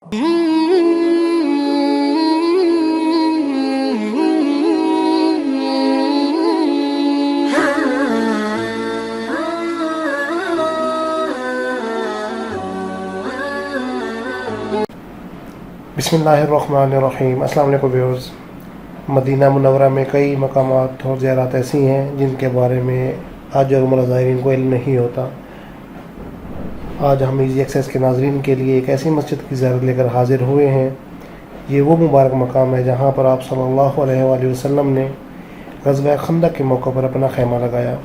بسم اللہ الرحمن الرحیم۔ السلام علیکم ویورز۔ مدینہ منورہ میں کئی مقامات اور زیارات ایسی ہیں جن کے بارے میں آج اور عمرہ زائرین کو علم نہیں ہوتا۔ آج ہم ایزی ایکسیس کے ناظرین کے لیے ایک ایسی مسجد کی زیارت لے کر حاضر ہوئے ہیں۔ یہ وہ مبارک مقام ہے جہاں پر آپ صلی اللہ علیہ وآلہ وسلم نے غزوہ خندق کے موقع پر اپنا خیمہ لگایا۔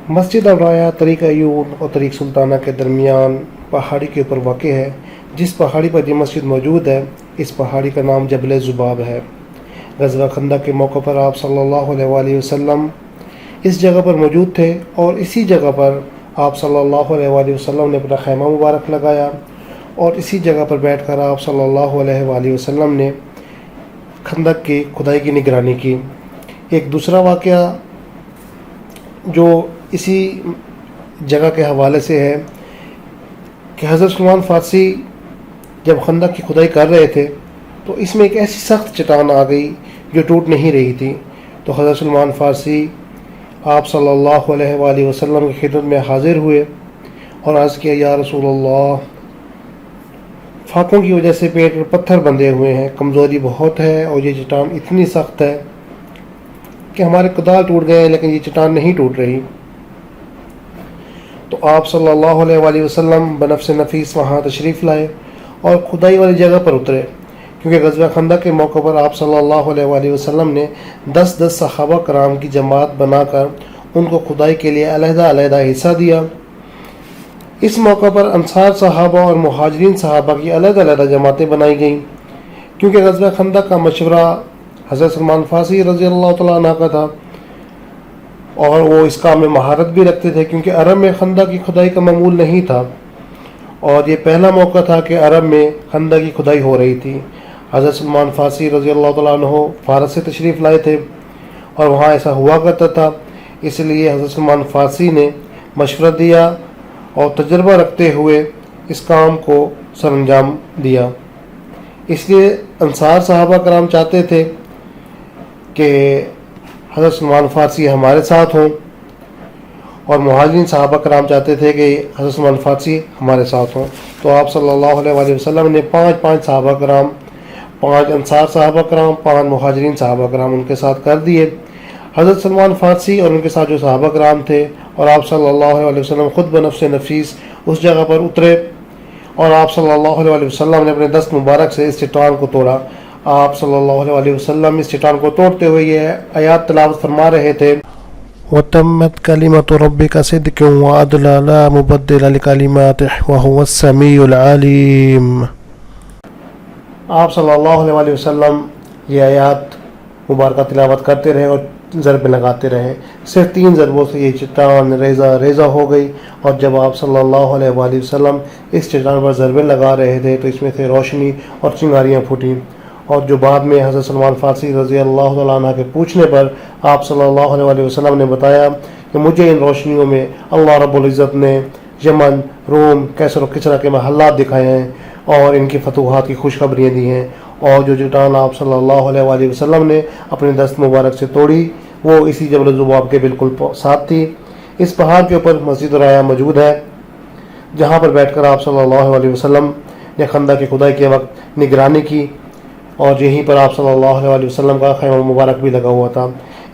مسجد الرایہ طریق ایون اور طریق سلطانہ کے درمیان پہاڑی کے اوپر واقع ہے۔ جس پہاڑی پر یہ مسجد موجود ہے اس پہاڑی کا نام جبل ذباب ہے۔ غزوہ خندق کے موقع پر آپ صلی اللہ علیہ وآلہ وسلم اس جگہ پر موجود تھے اور اسی جگہ پر آپ صلی اللہ علیہ وآلہ وسلم نے اپنا خیمہ مبارک لگایا اور اسی جگہ پر بیٹھ کر آپ صلی اللہ علیہ وآلہ وسلم نے خندق کی کھدائی کی نگرانی کی۔ ایک دوسرا واقعہ جو اسی جگہ کے حوالے سے ہے کہ حضرت سلمان فارسی جب خندق کی کھدائی کر رہے تھے تو اس میں ایک ایسی سخت چٹان آ گئی جو ٹوٹ نہیں رہی تھی، تو حضرت سلمان فارسی آپ صلی اللہ علیہ وآلہ وسلم کی خدمت میں حاضر ہوئے اور عرض کیا، یا رسول اللہ، فاقوں کی وجہ سے پیٹ پر پتھر بندھے ہوئے ہیں، کمزوری بہت ہے اور یہ چٹان اتنی سخت ہے کہ ہمارے کدال ٹوٹ گئے ہیں لیکن یہ چٹان نہیں ٹوٹ رہی۔ تو آپ صلی اللہ علیہ وآلہ وسلم بنفس نفیس وہاں تشریف لائے اور کھدائی والی جگہ پر اترے، کیونکہ غزوہ خندق کے موقع پر آپ صلی اللہ علیہ وآلہ وسلم نے 10 صحابہ کرام کی جماعت بنا کر ان کو کھدائی کے لیے علیحدہ علیحدہ حصہ دیا۔ اس موقع پر انصار صحابہ اور مہاجرین صحابہ کی علیحدہ علیحدہ جماعتیں بنائی گئیں، کیونکہ غزوہ خندق کا مشورہ حضرت سلمان فارسی رضی اللہ تعالیٰ عنہ کا تھا اور وہ اس کام میں مہارت بھی رکھتے تھے، کیونکہ عرب میں خندق کی کھدائی کا معمول نہیں تھا اور یہ پہلا موقع تھا کہ عرب میں خندق کی کھدائی ہو رہی تھی۔ حضرت سلمان فارسی رضی اللہ تعالیٰ عنہ فارس سے تشریف لائے تھے اور وہاں ایسا ہوا کرتا تھا، اس لیے حضرت سلمان فارسی نے مشورہ دیا اور تجربہ رکھتے ہوئے اس کام کو سر انجام دیا۔ اس لیے انصار صحابہ کرام چاہتے تھے کہ حضرت سلمان فارسی ہمارے ساتھ ہوں اور مہاجرین صحابہ کرام چاہتے تھے کہ حضرت سلمان فارسی ہمارے ساتھ ہوں۔ تو آپ صلی اللہ علیہ وآلہ وسلم نے 5 صحابہ کرام، 5 انصار صحابہ کرام، 5 مہاجرین صحابہ کرام ان کے ساتھ کر دیے۔ حضرت سلمان فارسی اور ان کے ساتھ جو صحابہ کرام تھے اور آپ صلی اللہ علیہ وسلم خود بنفس نفیس اس جگہ پر اترے اور آپ صلی اللہ علیہ وسلم نے اپنے دست مبارک سے اس چٹان کو توڑا۔ آپ صلی اللہ علیہ وسلم اس چٹان کو توڑتے ہوئے یہ آیات تلاوت فرما رہے تھے، وَتَمَّتْ كَلِمَةُ رَبِّكَ صِدْقًا وَعَدْلًا لَا مُبَدِّلَ لِكَلِمَاتِهِ وَهُوَ السَّمِيعُ الْعَلِيمُ۔ آپ صلی اللہ علیہ وسلم یہ آیات مبارکہ تلاوت کرتے رہے اور ضربیں لگاتے رہے۔ صرف 3 ضربوں سے یہ چٹان ریزہ ہو گئی، اور جب آپ صلی اللہ علیہ وآلہ وسلم اس چٹان پر ضربیں لگا رہے تھے تو اس میں سے روشنی اور چنگاریاں پھوٹیں، اور جو بعد میں حضرت سلمان فارسی رضی اللہ تعالیٰ عنہ کے پوچھنے پر آپ صلی اللہ علیہ وآلہ وسلم نے بتایا کہ مجھے ان روشنیوں میں اللہ رب العزت نے یمن، روم، کیسر و کسریٰ کے محلات دکھائے ہیں اور ان کی فتوحات کی خوشخبریاں دی ہیں، اور جو چٹان آپ صلی اللہ علیہ وآلہ وسلم نے اپنے دست مبارک سے توڑی وہ اسی جبل ذباب کے بالکل ساتھ تھی۔ اس پہاڑ کے اوپر مسجد رایا موجود ہے جہاں پر بیٹھ کر آپ صلی اللہ علیہ وسلم نے خندق کی کھدائی کے وقت نگرانی کی، اور یہیں پر آپ صلی اللہ علیہ وسلم کا خیمہ مبارک بھی لگا ہوا تھا۔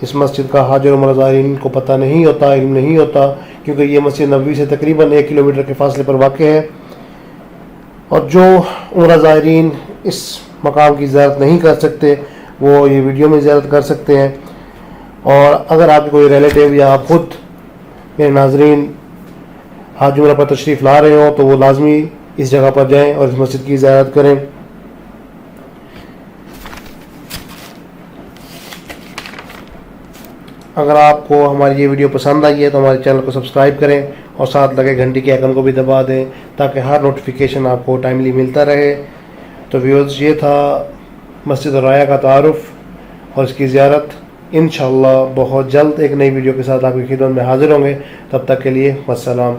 اس مسجد کا حاجر و عمرہ زائرین کو پتہ نہیں ہوتا، علم نہیں ہوتا، کیونکہ یہ مسجد نبوی سے تقریباً 1 کلومیٹر کے فاصلے پر واقع ہے، اور جو عمرہ زائرین اس مقام کی زیارت نہیں کر سکتے وہ یہ ویڈیو میں زیارت کر سکتے ہیں۔ اور اگر آپ کوئی ریلیٹیو یا آپ خود میرے ناظرین حج عمرہ پر تشریف لا رہے ہوں تو وہ لازمی اس جگہ پر جائیں اور اس مسجد کی زیارت کریں۔ اگر آپ کو ہماری یہ ویڈیو پسند آئی ہے تو ہمارے چینل کو سبسکرائب کریں اور ساتھ لگے گھنٹی کے آئیکن کو بھی دبا دیں تاکہ ہر نوٹیفیکیشن آپ کو ٹائملی ملتا رہے۔ تو ویورز، یہ تھا مسجد رایا کا تعارف اور اس کی زیارت۔ انشاءاللہ بہت جلد ایک نئی ویڈیو کے ساتھ آپ کی خدمت میں حاضر ہوں گے، تب تک کے لیے والسلام۔